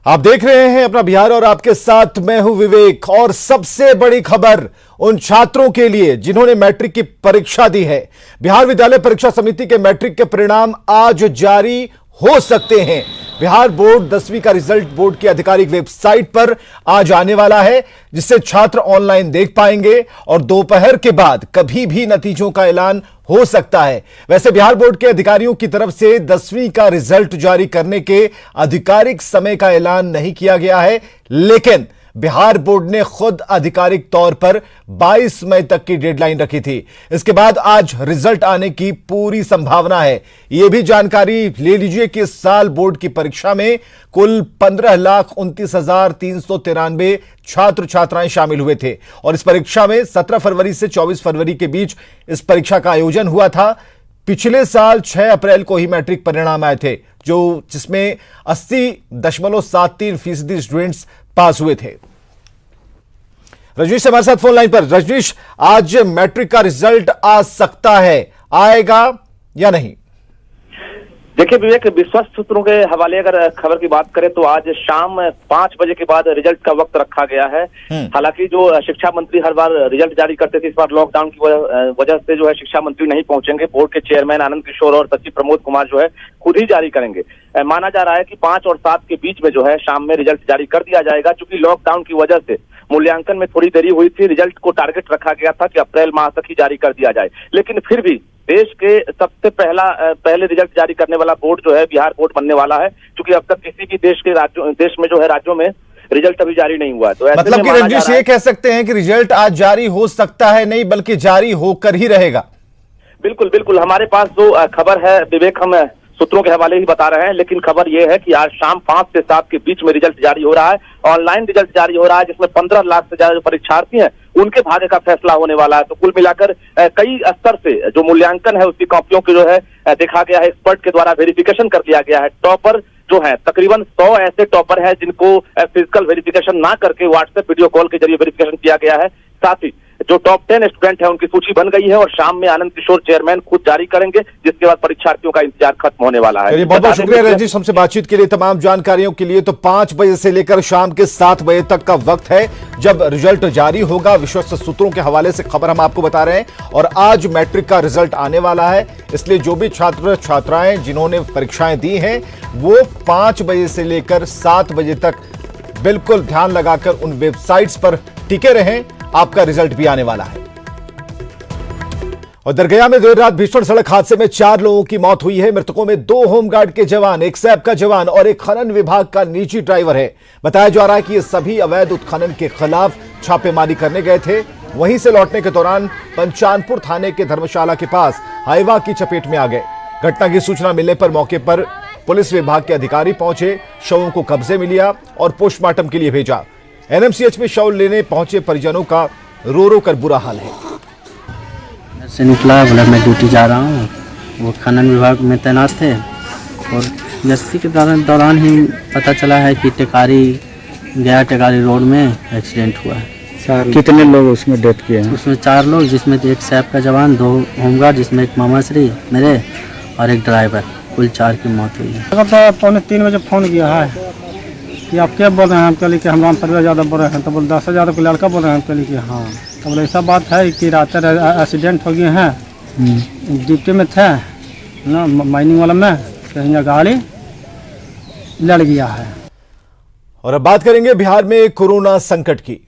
आप देख रहे हैं अपना बिहार और आपके साथ मैं हूं विवेक। और सबसे बड़ी खबर उन छात्रों के लिए जिन्होंने मैट्रिक की परीक्षा दी है। बिहार विद्यालय परीक्षा समिति के मैट्रिक के परिणाम आज जारी हो सकते हैं। बिहार बोर्ड 10वीं का रिजल्ट बोर्ड की आधिकारिक वेबसाइट पर आज आने वाला है, जिससे छात्र ऑनलाइन देख पाएंगे और दोपहर के बाद कभी भी नतीजों का ऐलान हो सकता है। वैसे बिहार बोर्ड के अधिकारियों की तरफ से 10वीं का रिजल्ट जारी करने के आधिकारिक समय का ऐलान नहीं किया गया है, लेकिन बिहार बोर्ड ने खुद आधिकारिक तौर पर 22 मई तक की डेडलाइन रखी थी। इसके बाद आज रिजल्ट आने की पूरी संभावना है। यह भी जानकारी ले लीजिए कि इस साल बोर्ड की परीक्षा में कुल 15,29,393 छात्र छात्राएं शामिल हुए थे और इस परीक्षा में 17 फरवरी से 24 फरवरी के बीच इस परीक्षा का आयोजन हुआ था। पिछले साल 6 अप्रैल को ही मैट्रिक परिणाम आए थे, जिसमें 80.73% स्टूडेंट्स पास हुए थे। रजनीश हमारे साथ फोन लाइन पर। रजनीश, आज मैट्रिक का रिजल्ट आ सकता है, आएगा या नहीं? देखिए विवेक, विश्वस्त सूत्रों के हवाले अगर खबर की बात करें तो आज शाम 5 बजे के बाद रिजल्ट का वक्त रखा गया है। हालांकि जो शिक्षा मंत्री हर बार रिजल्ट जारी करते थे, इस बार लॉकडाउन की वजह से जो है शिक्षा मंत्री नहीं पहुंचेंगे। बोर्ड के चेयरमैन आनंद किशोर और सचिव प्रमोद कुमार जो है खुद ही जारी करेंगे। माना जा रहा है कि 5 और 7 के बीच में जो है शाम में रिजल्ट जारी कर दिया जाएगा। चूंकि लॉकडाउन की वजह से मूल्यांकन में थोड़ी देरी हुई थी, रिजल्ट को टारगेट रखा गया था कि अप्रैल माह तक ही जारी कर दिया जाए, लेकिन फिर भी देश के सबसे पहले रिजल्ट जारी करने वाला बोर्ड जो है बिहार बोर्ड बनने वाला है। क्योंकि अब तक किसी भी देश में जो है राज्यों में रिजल्ट अभी जारी नहीं हुआ है। तो मतलब कि रंजीश ये कह सकते हैं कि रिजल्ट आज जारी हो सकता है, नहीं बल्कि जारी होकर ही रहेगा। बिल्कुल बिल्कुल, हमारे पास जो खबर है विवेक, हम सूत्रों के हवाले ही बता रहे हैं, लेकिन खबर यह है कि आज शाम 5 से 7 के बीच में रिजल्ट जारी हो रहा है। ऑनलाइन रिजल्ट जारी हो रहा है, जिसमें 15 लाख से ज्यादा जो परीक्षार्थी हैं उनके भाग्य का फैसला होने वाला है। तो कुल मिलाकर कई स्तर से जो मूल्यांकन है उसकी कॉपियों की जो है देखा गया है, एक्सपर्ट के द्वारा वेरिफिकेशन कर लिया गया है। टॉपर जो है तकरीबन 100 ऐसे टॉपर हैं जिनको फिजिकल वेरिफिकेशन ना करके व्हाट्सएप वीडियो कॉल के जरिए वेरिफिकेशन किया गया है। साथ ही जो टॉप 10 स्टूडेंट है उनकी सूची बन गई है और शाम में आनंद किशोर चेयरमैन खुद जारी करेंगे, जिसके बाद परीक्षार्थियों का इंतजार खत्म होने वाला है। बहुत बहुत शुक्रिया रंजीश हमसे बातचीत के लिए, तमाम जानकारियों के लिए। तो 5 बजे से लेकर शाम के 7 बजे तक का वक्त है जब रिजल्ट जारी होगा। विश्वस्त सूत्रों के हवाले से खबर हम आपको बता रहे हैं और आज मैट्रिक का रिजल्ट आने वाला है, इसलिए जो भी छात्र छात्राएं जिन्होंने परीक्षाएं दी हैं वो 5 बजे से लेकर 7 बजे तक बिल्कुल ध्यान लगाकर उन वेबसाइट्स पर टिके रहें, आपका रिजल्ट भी आने वाला है। और दरगया में देर रात भीषण सड़क हादसे में 4 लोगों की मौत हुई है। मृतकों में 2 होमगार्ड के जवान, एक सैप का जवान और एक खनन विभाग का निजी ड्राइवर है। बताया जा रहा है कि ये सभी अवैध उत्खनन के खिलाफ छापेमारी करने गए थे। वहीं से लौटने के दौरान पंचानपुर थाने के धर्मशाला के पास हाईवा की चपेट में आ गए। घटना की सूचना मिलने पर मौके पर पुलिस विभाग के अधिकारी पहुंचे, शवों को कब्जे में लिया और पोस्टमार्टम के लिए भेजा। एनएमसीएच में शव लेने पहुंचे परिजनों का रो रो कर बुरा हाल है। से निकला, बोला मैं ड्यूटी जा रहा हूँ। वो खनन विभाग में तैनात थे और गश्ती के दौरान ही पता चला है कि टेकारी रोड में एक्सीडेंट हुआ है। कितने लोग उसमें डेथ किए हैं? उसमें 4 लोग, जिसमें एक सैप का जवान, 2 होमगार्ड, जिसमें एक मामाश्री मेरे और एक ड्राइवर, कुल 4 की मौत हुई है। 2:45 बजे फोन किया है कि आप क्या बोल रहे हैं? हम कह कि हम परिवार ज़्यादा बोल रहे हैं। तो बोल 10,000 का लड़का बोल रहे हैं। हम कह कि हाँ। तो बोले ऐसा बात है कि रात एक्सीडेंट हो गए हैं, ड्यूटी में थे ना, माइनिंग वाला में, कहीं गाड़ी लड़ गया है। और अब बात करेंगे बिहार में कोरोना संकट की।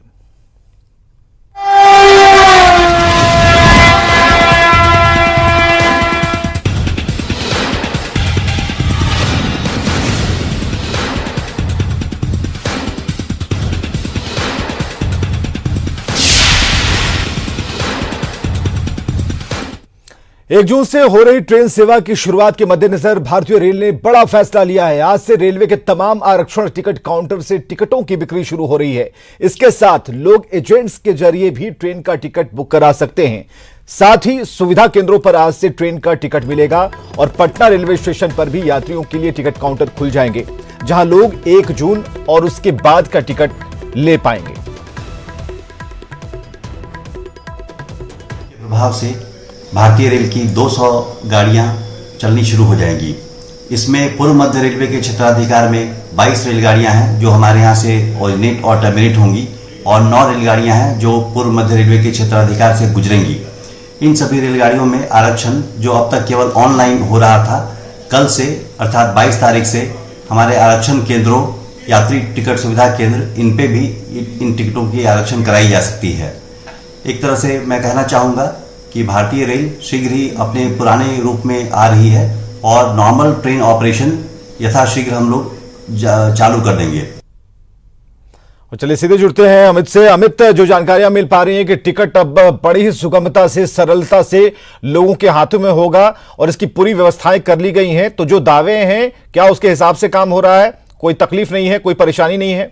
एक जून से हो रही ट्रेन सेवा की शुरुआत के मद्देनजर भारतीय रेल ने बड़ा फैसला लिया है। आज से रेलवे के तमाम आरक्षण टिकट काउंटर से टिकटों की बिक्री शुरू हो रही है। इसके साथ लोग एजेंट्स के जरिए भी ट्रेन का टिकट बुक करा सकते हैं। साथ ही सुविधा केंद्रों पर आज से ट्रेन का टिकट मिलेगा और पटना रेलवे स्टेशन पर भी यात्रियों के लिए टिकट काउंटर खुल जाएंगे, जहां लोग 1 जून और उसके बाद का टिकट ले पाएंगे। प्रभाव से भारतीय रेल की 200 गाड़ियां चलनी शुरू हो जाएंगी। इसमें पूर्व मध्य रेलवे के क्षेत्राधिकार में 22 रेलगाड़ियां हैं जो हमारे यहाँ से ओरिजिनेट और टर्मिनेट होंगी और 9 रेलगाड़ियां हैं जो पूर्व मध्य रेलवे के क्षेत्राधिकार से गुजरेंगी। इन सभी रेलगाड़ियों में आरक्षण जो अब तक केवल ऑनलाइन हो रहा था, कल से अर्थात 22 तारीख से हमारे आरक्षण केंद्रों, यात्री टिकट सुविधा केंद्र, इन पे भी इन टिकटों की आरक्षण कराई जा सकती है। एक तरह से मैं कहना चाहूँगा कि भारतीय रेल शीघ्र ही अपने पुराने रूप में आ रही है और नॉर्मल ट्रेन ऑपरेशन यथाशीघ्र हम लोग चालू कर देंगे। चलिए सीधे जुड़ते हैं अमित से। अमित, जो जानकारियां मिल पा रही हैं कि टिकट अब बड़ी ही सुगमता से, सरलता से लोगों के हाथों में होगा और इसकी पूरी व्यवस्थाएं कर ली गई हैं, तो जो दावे हैं क्या उसके हिसाब से काम हो रहा है? कोई तकलीफ नहीं है, कोई परेशानी नहीं है?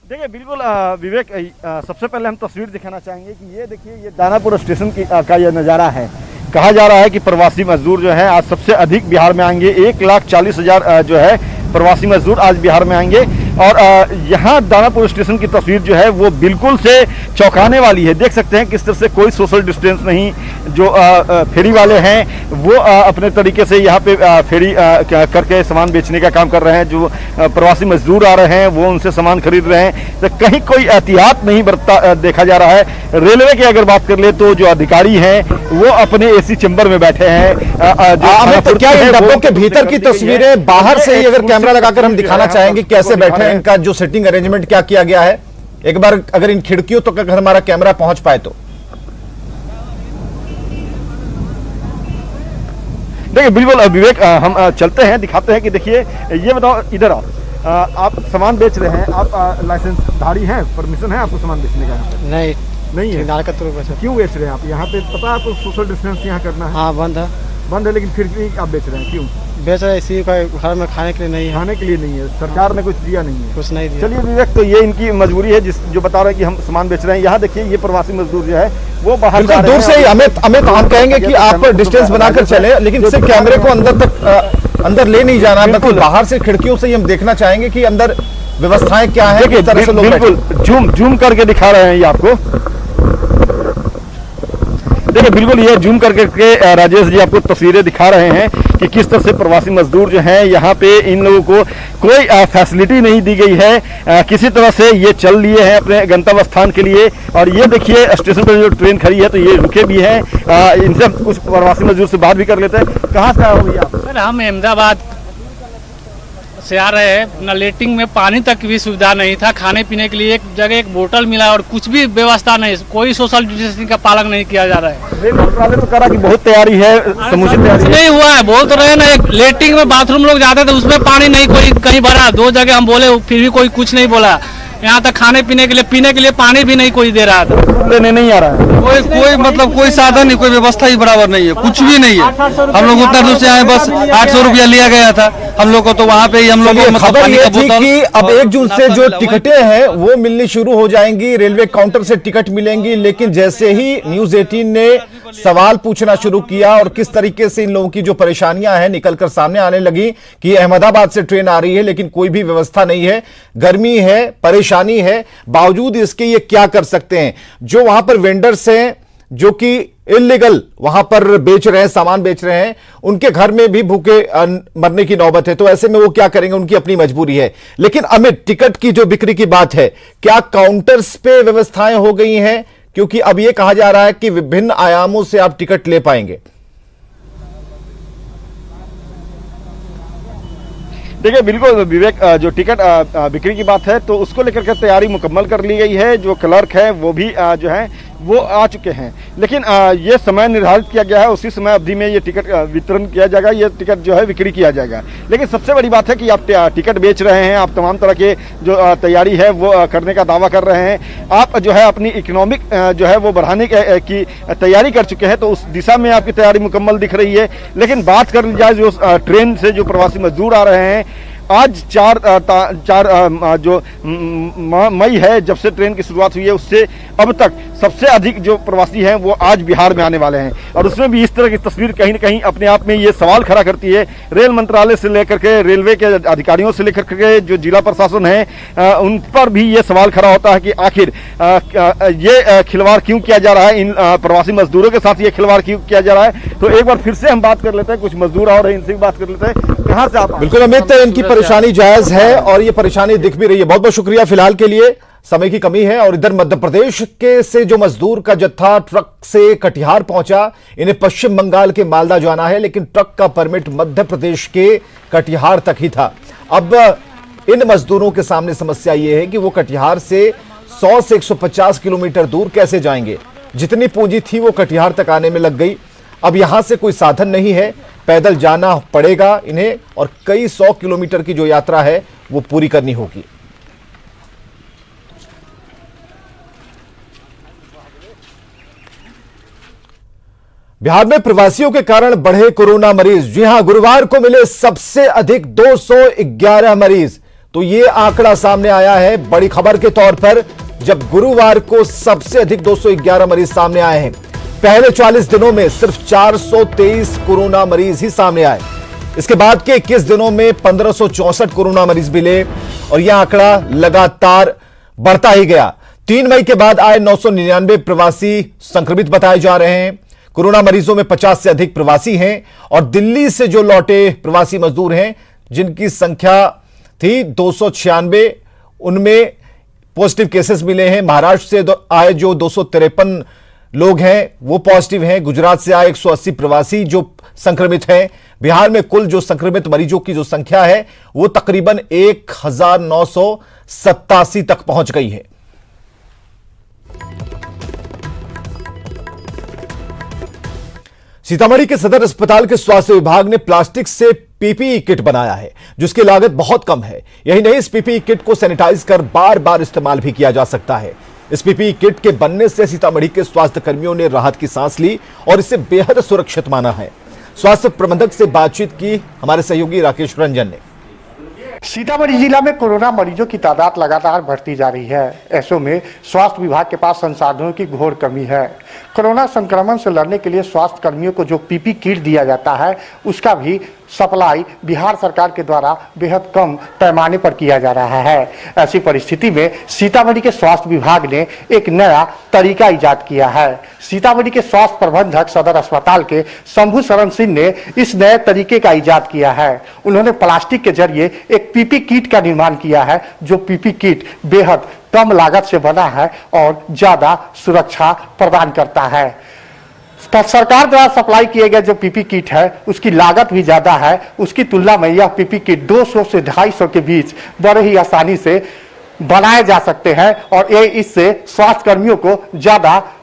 देखिए बिल्कुल विवेक, सबसे पहले हम तस्वीर दिखाना चाहेंगे कि ये देखिए, ये दानापुर स्टेशन का ये नज़ारा है। कहा जा रहा है कि प्रवासी मजदूर जो है आज सबसे अधिक बिहार में आएंगे। 1,40,000 जो है प्रवासी मजदूर आज बिहार में आएंगे और यहाँ दानापुर स्टेशन की तस्वीर जो है वो बिल्कुल से चौंकाने वाली है। देख सकते हैं किस तरह से कोई सोशल डिस्टेंस नहीं। जो फेरी वाले हैं वो अपने तरीके से यहाँ पे फेरी करके सामान बेचने का काम कर रहे हैं। जो प्रवासी मजदूर आ रहे हैं वो उनसे सामान खरीद रहे हैं, तो कहीं कोई एहतियात नहीं बरतता देखा जा रहा है। रेलवे की अगर बात कर ले तो जो अधिकारी हैं वो अपने एसी चेंबर में बैठे हैं। तो क्या इन डब्बों के भीतर की तस्वीरें बाहर से ही अगर कैमरा लगाकर हम दिखाना चाहेंगे कैसे बैठे हैं, इनका जो सिटिंग अरेंजमेंट क्या किया गया है, एक बार अगर इन खिड़कियों तक अगर हमारा कैमरा पहुंच पाए तो। देखिए बिल्कुल विवेक, हम चलते हैं, दिखाते हैं कि देखिए, ये बताओ, इधर आओ। आप सामान बेच रहे हैं, आप लाइसेंस धारी हैं, परमिशन है आपको सामान बेचने का? नहीं है। क्यों बेच रहे हैं आप? यहाँ पे पता है आपको सोशल डिस्टेंस यहाँ करना है? हाँ, बंद है, लेकिन फिर भी आप बेच रहे हैं, क्यों बेच रहे हैं? इसी का घर में खाने के लिए नहीं है। खाने के लिए नहीं है, सरकार ने कुछ दिया नहीं है? कुछ नहीं दिया। चलिए विवेक, तो ये इनकी मजबूरी है जो बता रहे हैं कि हम सामान बेच रहे हैं। यहाँ देखिए, ये प्रवासी मजदूर जो है वो बाहर दूर से ही अमित हम कहेंगे कि आप डिस्टेंस बनाकर चले, लेकिन सिर्फ कैमरे को अंदर ले नहीं जाना, बल्कि बाहर से खिड़कियों से ही हम देखना चाहेंगे कि अंदर व्यवस्थाएं क्या है। बिल्कुल जूम करके दिखा रहे हैं ये आपको। देखिए बिल्कुल ये जूम करके राजेश जी आपको तस्वीरें दिखा रहे हैं कि किस तरह से प्रवासी मजदूर जो हैं यहाँ पे, इन लोगों को कोई फैसिलिटी नहीं दी गई है। किसी तरह से ये चल लिए हैं अपने गंतव्य स्थान के लिए। और ये देखिए स्टेशन पर जो ट्रेन खड़ी है तो ये रुके भी हैं। इनसे कुछ प्रवासी मजदूर से बात भी कर लेते हैं। कहाँ से आए हो भैया? सर हम अहमदाबाद से आ रहे हैं। न लेटिंग में पानी तक की भी सुविधा नहीं था, खाने पीने के लिए एक जगह एक बोतल मिला और कुछ भी व्यवस्था नहीं, कोई सोशल डिस्टेंसिंग का पालन नहीं किया जा रहा है। रेल मंत्रालय तो करा कि बहुत तैयारी है, समुचित तैयारी नहीं हुआ है। बोल तो रहे ना, एक लेटिंग में बाथरूम लोग जाते थे उसमें पानी नहीं कोई कहीं भरा, 2 जगह हम बोले फिर भी कोई कुछ नहीं बोला। यहाँ तक खाने पीने के लिए, पीने के लिए पानी भी नहीं कोई दे रहा था। लेने नहीं आ रहा है कोई मतलब कोई साधन नहीं, कोई व्यवस्था ही बराबर नहीं है, कुछ भी नहीं है। हम लोग उतना दूर से आए, बस 800 रुपया लिया गया था हम लोग को, तो वहाँ पे ही हम लोग को मतलब खबर ये थी कि अब 1 जून से जो टिकटें हैं वो मिलनी शुरू हो जाएंगी, रेलवे काउंटर से टिकट मिलेंगी। लेकिन जैसे ही न्यूज 18 ने सवाल पूछना शुरू किया और किस तरीके से इन लोगों की जो परेशानियां हैं निकलकर सामने आने लगी कि अहमदाबाद से ट्रेन आ रही है लेकिन कोई भी व्यवस्था नहीं है, गर्मी है, परेशानी है, बावजूद इसके ये क्या कर सकते हैं? जो वहां पर वेंडर्स हैं जो कि इल्लीगल वहां पर बेच रहे हैं, सामान बेच रहे हैं, उनके घर में भी भूखे मरने की नौबत है। तो ऐसे में वो क्या करेंगे, उनकी अपनी मजबूरी है। लेकिन अमित, टिकट की जो बिक्री की बात है, क्या काउंटर्स पे व्यवस्थाएं हो गई हैं? क्योंकि अब यह कहा जा रहा है कि विभिन्न आयामों से आप टिकट ले पाएंगे। देखिए बिल्कुल विवेक, जो टिकट बिक्री की बात है तो उसको लेकर के तैयारी मुकम्मल कर ली गई है। जो क्लर्क है वो भी जो है वो आ चुके हैं, लेकिन ये समय निर्धारित किया गया है, उसी समय अवधि में ये टिकट वितरण किया जाएगा, ये टिकट जो है बिक्री किया जाएगा। लेकिन सबसे बड़ी बात है कि आप टिकट बेच रहे हैं, आप तमाम तरह के जो तैयारी है वो करने का दावा कर रहे हैं, आप जो है अपनी इकोनॉमिक जो है वो बढ़ाने की तैयारी कर चुके हैं, तो उस दिशा में आपकी तैयारी मुकम्मल दिख रही है। लेकिन बात कर ली जाए जो ट्रेन से जो प्रवासी मजदूर आ रहे हैं, आज जो मई है, जब से ट्रेन की शुरुआत हुई है, उससे अब तक सबसे अधिक जो प्रवासी हैं वो आज बिहार में आने वाले हैं। और उसमें भी इस तरह की तस्वीर कहीं न कहीं अपने आप में ये सवाल खड़ा करती है, रेल मंत्रालय से लेकर के रेलवे के अधिकारियों से लेकर के जो जिला प्रशासन है उन पर भी ये सवाल खड़ा होता है कि आखिर ये खिलवाड़ क्यों किया जा रहा है, इन प्रवासी मजदूरों के साथ ये खिलवाड़ क्यों किया जा रहा है। तो एक बार फिर से हम बात कर लेते हैं, कुछ मजदूर और हैं, इनसे भी बात कर लेते हैं। कहाँ से आप? बिल्कुल अमित, इनकी परेशानी जायज है और ये परेशानी दिख भी रही है। बहुत बहुत शुक्रिया फिलहाल के लिए, समय की कमी है। और इधर मध्य प्रदेश के से जो मजदूर का जत्था ट्रक से कटिहार पहुंचा, इन्हें पश्चिम बंगाल के मालदा जाना है, लेकिन ट्रक का परमिट मध्य प्रदेश के कटिहार तक ही था। अब इन मजदूरों के सामने समस्या यह है कि वो कटिहार से 100 से 150 किलोमीटर दूर कैसे जाएंगे। जितनी पूंजी थी वो कटिहार तक आने में लग गई। अब यहां से कोई साधन नहीं है, पैदल जाना पड़ेगा इन्हें और कई 100 किलोमीटर की जो यात्रा है वो पूरी करनी होगी। बिहार में प्रवासियों के कारण बढ़े कोरोना मरीज। जी हां, गुरुवार को मिले सबसे अधिक 211 मरीज। तो ये आंकड़ा सामने आया है बड़ी खबर के तौर पर, जब गुरुवार को सबसे अधिक 211 मरीज सामने आए हैं। पहले 40 दिनों में सिर्फ 423 कोरोना मरीज ही सामने आए। इसके बाद के 21 दिनों में 1564 कोरोना मरीज मिले और यह आंकड़ा लगातार बढ़ता ही गया। 3 मई के बाद आए 999 प्रवासी संक्रमित बताए जा रहे हैं। कोरोना मरीजों में 50 से अधिक प्रवासी हैं और दिल्ली से जो लौटे प्रवासी मजदूर हैं, जिनकी संख्या थी 296, उनमें पॉजिटिव केसेस मिले हैं। महाराष्ट्र से आए जो 253 लोग हैं वो पॉजिटिव हैं। गुजरात से आए 180 प्रवासी जो संक्रमित हैं। बिहार में कुल जो संक्रमित मरीजों की जो संख्या है वो तकरीबन 1987 तक पहुंच गई है। सीतामढ़ी के सदर अस्पताल के स्वास्थ्य विभाग ने प्लास्टिक से पीपीई किट बनाया है, जिसकी लागत बहुत कम है। यही नहीं, इस पीपीई किट को सैनिटाइज कर बार बार इस्तेमाल भी किया जा सकता है। इस पीपीई किट के बनने से सीतामढ़ी के स्वास्थ्य कर्मियों ने राहत की सांस ली और इसे बेहद सुरक्षित माना है। स्वास्थ्य प्रबंधक से बातचीत की हमारे सहयोगी राकेश रंजन ने। सीतामढ़ी जिला में कोरोना मरीजों की तादाद लगातार बढ़ती जा रही है। ऐसे में स्वास्थ्य विभाग के पास संसाधनों की घोर कमी है। कोरोना संक्रमण से लड़ने के लिए स्वास्थ्य कर्मियों को जो पीपी किट दिया जाता है, उसका भी सप्लाई बिहार सरकार के द्वारा बेहद कम पैमाने पर किया जा रहा है। ऐसी परिस्थिति में सीतामढ़ी के स्वास्थ्य विभाग ने एक नया तरीका इजाद किया है। सीतामढ़ी के स्वास्थ्य प्रबंधक सदर अस्पताल के शंभू शरण सिंह ने इस नए तरीके का इजाद किया है। उन्होंने प्लास्टिक के जरिए एक पीपी किट का निर्माण किया है, जो पीपी किट बेहद कम लागत से बना है और ज्यादा सुरक्षा प्रदान करता है। सरकार द्वारा सप्लाई किए गए जो पीपी किट है उसकी लागत भी ज्यादा है। उसकी तुलना में यह पीपी किट 200 से 250 के बीच बड़े ही आसानी से बनाए जा सकते हैं और ये इससे स्वास्थ्य कर्मियों को ज्यादा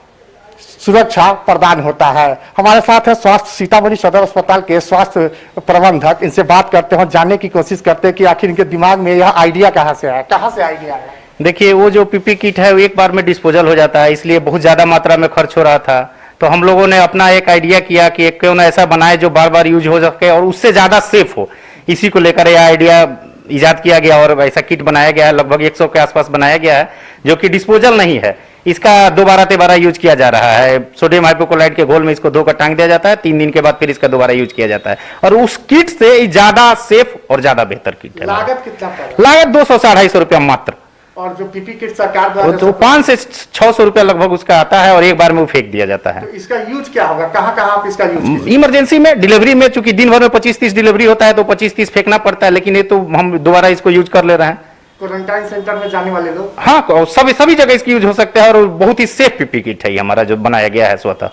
सुरक्षा प्रदान होता है। हमारे साथ है स्वास्थ्य सीतामढ़ी सदर अस्पताल के स्वास्थ्य प्रबंधक, इनसे बात करते हैं, जानने की कोशिश करते हैं कि आखिर इनके दिमाग में यह आइडिया कहाँ से आया, कहाँ से आइडिया आया। देखिए, वो जो पीपी किट है वो एक बार में डिस्पोजल हो जाता है, इसलिए बहुत ज्यादा मात्रा में खर्च हो रहा था। तो हम लोगों ने अपना एक आइडिया किया कि क्यों ना ऐसा बनाए जो बार बार यूज हो सके और उससे ज्यादा सेफ हो। इसी को लेकर यह आइडिया इजाद किया गया और ऐसा किट बनाया गया है। लगभग 100 के आसपास बनाया गया है, जो कि डिस्पोजल नहीं है। इसका दोबारा तिबारा यूज किया जा रहा है। सोडियम हाइपोक्लोराइड के घोल में इसको धोकर टांग दिया जाता है, 3 दिन के बाद फिर इसका दोबारा यूज किया जाता है और उस किट से ज्यादा सेफ और ज्यादा बेहतर किट है। लागत कितना पड़ा? लागत 200 से 250 रुपया मात्र। और जो पीपी किट सरकार द्वारा तो 500 से 600 रुपया लगभग उसका आता है और एक बार में वो फेंक दिया जाता है। तो इसका यूज क्या होगा, कहाँ कहाँ आप इसका यूज कीजिए? इमरजेंसी में, डिलीवरी में, चूंकि दिन भर में 25-30 डिलीवरी होता है तो 25-30 फेंकना पड़ता है, लेकिन ये तो हम दोबारा इसको यूज कर ले रहे हैं। क्वारंटाइन सेंटर में जाने वाले लोग, हाँ, सभी जगह इसकी यूज हो सकता है और बहुत ही सेफ पीपी किट है हमारा जो बनाया गया है स्वतः।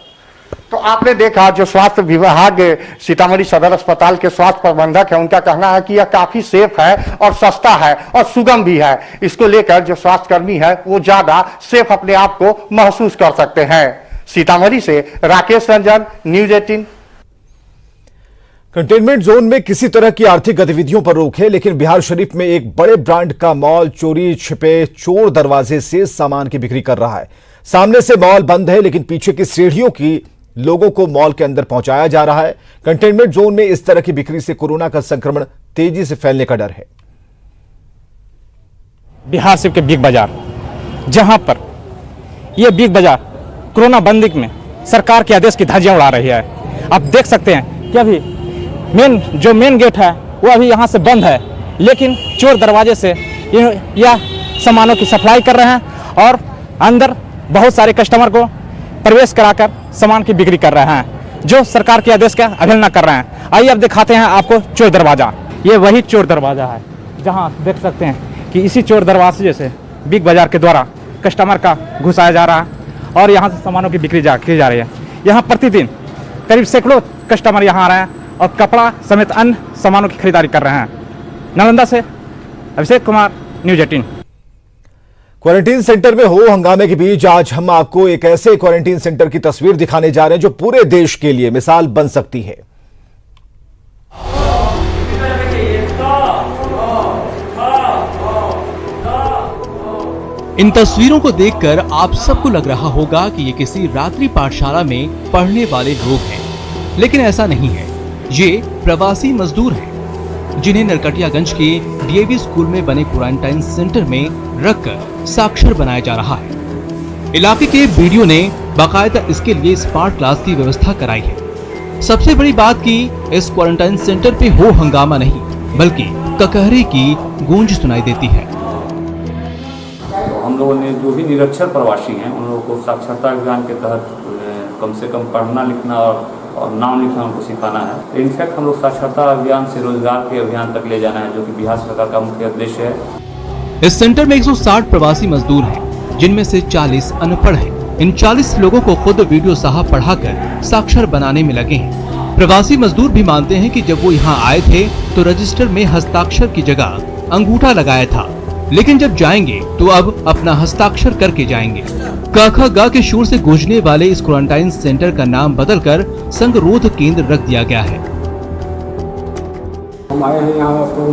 तो आपने देखा जो स्वास्थ्य विभाग सीतामढ़ी सदर अस्पताल के स्वास्थ्य प्रबंधक है, उनका कहना है कि यह काफी सेफ है और सस्ता है और सुगम भी है। इसको लेकर जो स्वास्थ्य कर्मी है वो ज्यादा सेफ अपने आप को महसूस कर सकते हैं। सीतामढ़ी से Rakesh Ranjan, news 18। Containment zone में किसी तरह की आर्थिक गतिविधियों पर रोक है, लेकिन बिहार शरीफ में एक बड़े ब्रांड का मॉल चोरी छिपे चोर दरवाजे से सामान की बिक्री कर रहा है। सामने से मॉल बंद है, लेकिन पीछे की सीढ़ियों की लोगों को मॉल के अंदर पहुंचाया जा रहा है। कंटेनमेंट जोन में इस तरह की बिक्री से कोरोना का संक्रमण तेजी से फैलने का डर है। बिहार सिर्फ के बिग बाजार, जहां पर ये बिग बाजार कोरोना बंदी में सरकार के आदेश की धज्जियां उड़ा रही है। आप देख सकते हैं कि अभी मेन गेट है वो अभी यहाँ से बंद है, लेकिन चोर दरवाजे से यह सामानों की सप्लाई कर रहे हैं और अंदर बहुत सारे कस्टमर को प्रवेश कराकर सामान की बिक्री कर रहे हैं, जो सरकार के आदेश का अवहेलना कर रहे हैं। आइए अब दिखाते हैं आपको चोर दरवाजा। ये वही चोर दरवाजा है जहां देख सकते हैं कि इसी चोर दरवाजे से बिग बाजार के द्वारा कस्टमर का घुसाया जा रहा है और यहां से सामानों की बिक्री की जा रही है। यहां प्रतिदिन करीब सैकड़ों कस्टमर यहां आ रहे हैं और कपड़ा समेत अन्य सामानों की खरीदारी कर रहे हैं। नालंदा से Abhishek Kumar, news 18। Quarantine centre में हो हंगामे के बीच आज हम आपको एक ऐसे क्वारंटीन सेंटर की तस्वीर दिखाने जा रहे हैं जो पूरे देश के लिए मिसाल बन सकती है। इन तस्वीरों को देखकर आप सबको लग रहा होगा कि ये किसी रात्रि पाठशाला में पढ़ने वाले लोग हैं, लेकिन ऐसा नहीं है। ये प्रवासी मजदूर हैं जिन्हें नरकटियागंज के डीएवी स्कूल में बने क्वारंटाइन सेंटर में रखकर साक्षर बनाया जा रहा है। इलाके के वीडियो ने बाकायदा इसके लिए स्मार्ट क्लास की व्यवस्था कराई है। सबसे बड़ी बात कि इस क्वारंटाइन सेंटर पे हो हंगामा नहीं, बल्कि ककहरे की गूंज सुनाई देती है। हम लोगों ने जो भी निरक्षर प्रवासी हैं उन लोगों को साक्षरता अभियान के तहत कम से कम पढ़ना लिखना और नाम लिखना उनको सिखाना है। इनफैक्ट हम लोग साक्षरता अभियान से रोजगार के अभियान तक ले जाना है, जो कि बिहार सरकार का मुख्य उद्देश्य है। इस सेंटर में 160 प्रवासी मजदूर हैं, जिनमें से 40 अनपढ़ हैं। इन 40 लोगों को खुद वीडियो साहब पढ़ाकर साक्षर बनाने में लगे हैं। प्रवासी मजदूर भी मानते हैं कि जब वो यहाँ आए थे तो रजिस्टर में हस्ताक्षर की जगह अंगूठा लगाया था, लेकिन जब जाएंगे तो अब अपना हस्ताक्षर करके जाएंगे। काखा गा के शोर से गूंजने वाले इस क्वारंटाइन सेंटर का नाम बदलकर संगरोध केंद्र रख दिया गया है। हम आए हैं यहाँ तो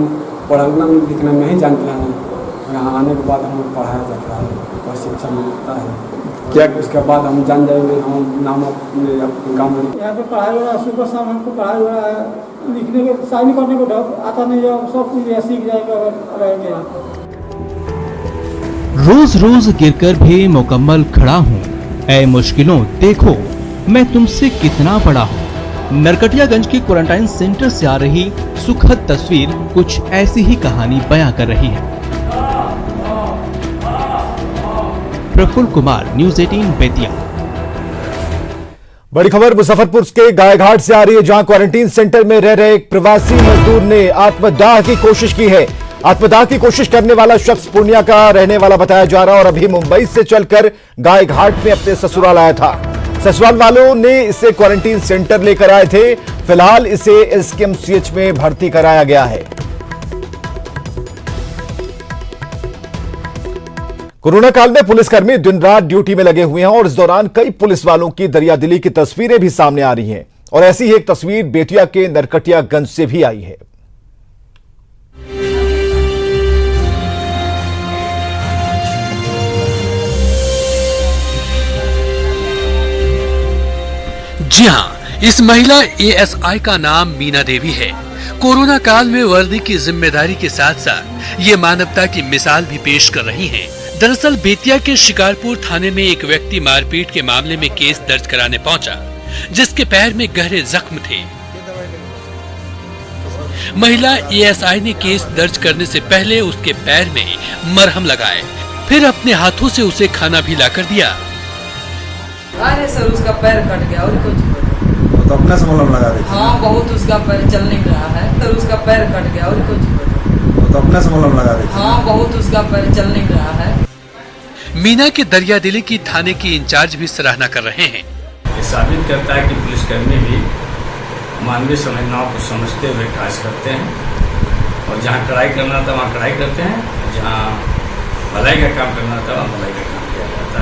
पढ़ना लिखना नहीं जानते हैं, यहाँ आने के बाद हमें पढ़ाया जाता है और शिक्षा मिलता है। क्या उसके बाद हम जान जाएंगे हम नाम अपने गाँव में। यहाँ पे पढ़ाई हो रहा है, सुबह शाम हमको पढ़ाई हो रहा है, लिखने के साइन करने को आता नहीं है, सब कुछ सीख जाएगा और रहेंगे यहाँ। रोज रोज गिरकर भी मुकम्मल खड़ा हूँ, ऐ मुश्किलों देखो मैं तुमसे कितना बड़ा हूँ। नरकटियागंज के क्वारंटाइन सेंटर से आ रही सुखद तस्वीर कुछ ऐसी ही कहानी बयां कर रही है। प्रफुल्ल कुमार, न्यूज़ 18 बेतिया। बड़ी खबर मुजफ्फरपुर के गायघाट से आ रही है, जहां क्वारंटीन सेंटर में रह रहे एक प्रवासी मजदूर ने आत्मदाह की कोशिश की है। आत्मदाह की कोशिश करने वाला शख्स पूर्णिया का रहने वाला बताया जा रहा है और अभी मुंबई से चलकर गायघाट में अपने ससुराल आया था। ससुराल वालों ने इसे क्वारंटीन सेंटर लेकर आए थे। फिलहाल इसे एसकेएमसीएच में भर्ती कराया गया है। कोरोना काल में पुलिसकर्मी दिन रात ड्यूटी में लगे हुए हैं और इस दौरान कई पुलिस वालों की दरियादिली की तस्वीरें भी सामने आ रही हैं और ऐसी ही एक तस्वीर बेतिया के नरकटियागंज से भी आई है। जी हाँ, इस महिला एएसआई का नाम मीना देवी है। कोरोना काल में वर्दी की जिम्मेदारी के साथ साथ ये मानवता की मिसाल भी पेश कर रही हैं। दरअसल बेतिया के शिकारपुर थाने में एक व्यक्ति मारपीट के मामले में केस दर्ज कराने पहुंचा, जिसके पैर में गहरे जख्म थे। महिला एएसआई ने केस दर्ज करने से पहले उसके पैर में मरहम लगाए, फिर अपने हाथों से उसे खाना भी लाकर दिया। अरे सर, उसका पैर कट गया और कुछ तो अपने से मलहम लगा रही थी। हाँ, बहुत उसका पैर चल नहीं रहा है, सर उसका पैर कट गया और कुछ तो अपने से मलहम लगा रही थी। हाँ, बहुत उसका पैर चल नहीं रहा है। मीना के दरियादिली की थाने की इंचार्ज भी सराहना कर रहे हैं। ये साबित करता है कि पुलिसकर्मी भी मानवीय संवेदनाओं को समझते हुए कार्य करते हैं और जहाँ कड़ाई करना था वहाँ कड़ाई करते हैं, जहाँ भलाई का काम करना था वहाँ भलाई का काम किया जाता है।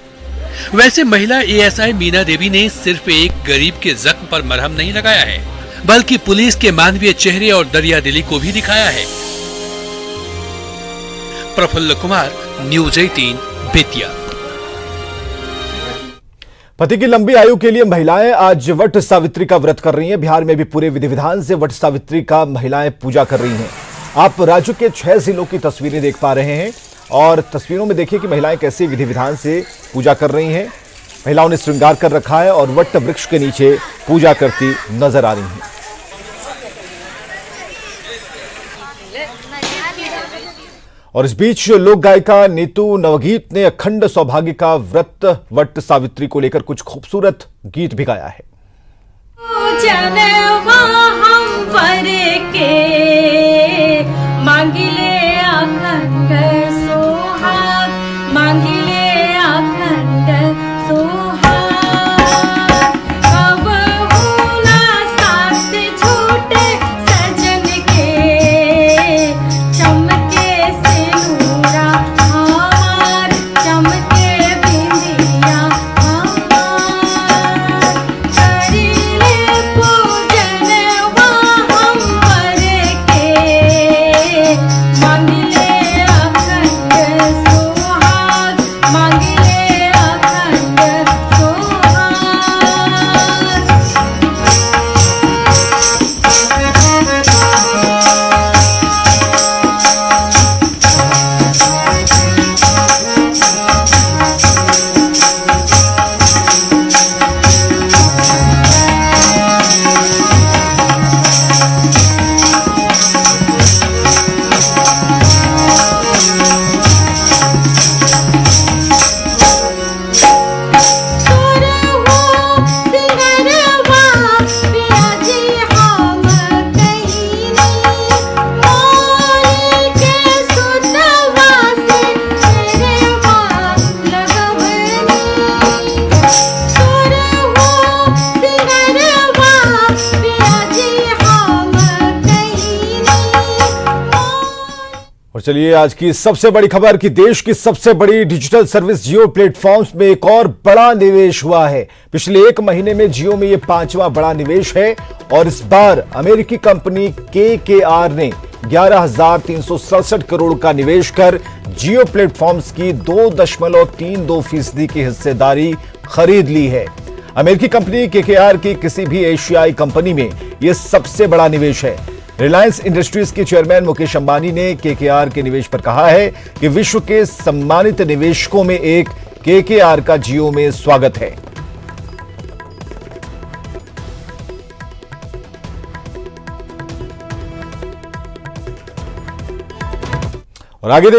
वैसे महिला एएसआई मीना देवी ने सिर्फ एक गरीब के जख्म पर मरहम नहीं लगाया है, बल्कि पुलिस के मानवीय चेहरे और दरियादिली को भी दिखाया है। प्रफुल्ल कुमार, न्यूज़ 18 बेतिया। पति की लंबी आयु के लिए महिलाएं आज वट सावित्री का व्रत कर रही हैं। बिहार में भी पूरे विधि विधान से वट सावित्री का महिलाएं पूजा कर रही हैं। आप राज्य के 6 जिलों की तस्वीरें देख पा रहे हैं। और तस्वीरों में देखिए कि महिलाएं कैसे विधि विधान से पूजा कर रही हैं। महिलाओं ने श्रृंगार कर रखा है और वट वृक्ष के नीचे पूजा करती नजर आ रही हैं। और इस बीच लोक गायिका नीतू नवगीत ने अखंड सौभाग्य का व्रत वट सावित्री को लेकर कुछ खूबसूरत गीत भी गाया है। और चलिए आज की सबसे बड़ी खबर कि देश की सबसे बड़ी डिजिटल सर्विस जियो प्लेटफॉर्म्स में एक और बड़ा निवेश हुआ है। पिछले एक महीने में जियो में यह 5वां बड़ा निवेश है और इस बार अमेरिकी कंपनी KKR ने 11,367 करोड़ का निवेश कर जियो प्लेटफॉर्म्स की 2.32% की हिस्सेदारी खरीद ली है। अमेरिकी कंपनी KKR की किसी भी एशियाई कंपनी में यह सबसे बड़ा निवेश है। रिलायंस इंडस्ट्रीज के चेयरमैन मुकेश अंबानी ने KKR के निवेश पर कहा है कि विश्व के सम्मानित निवेशकों में एक KKR का जियो में स्वागत है। और आगे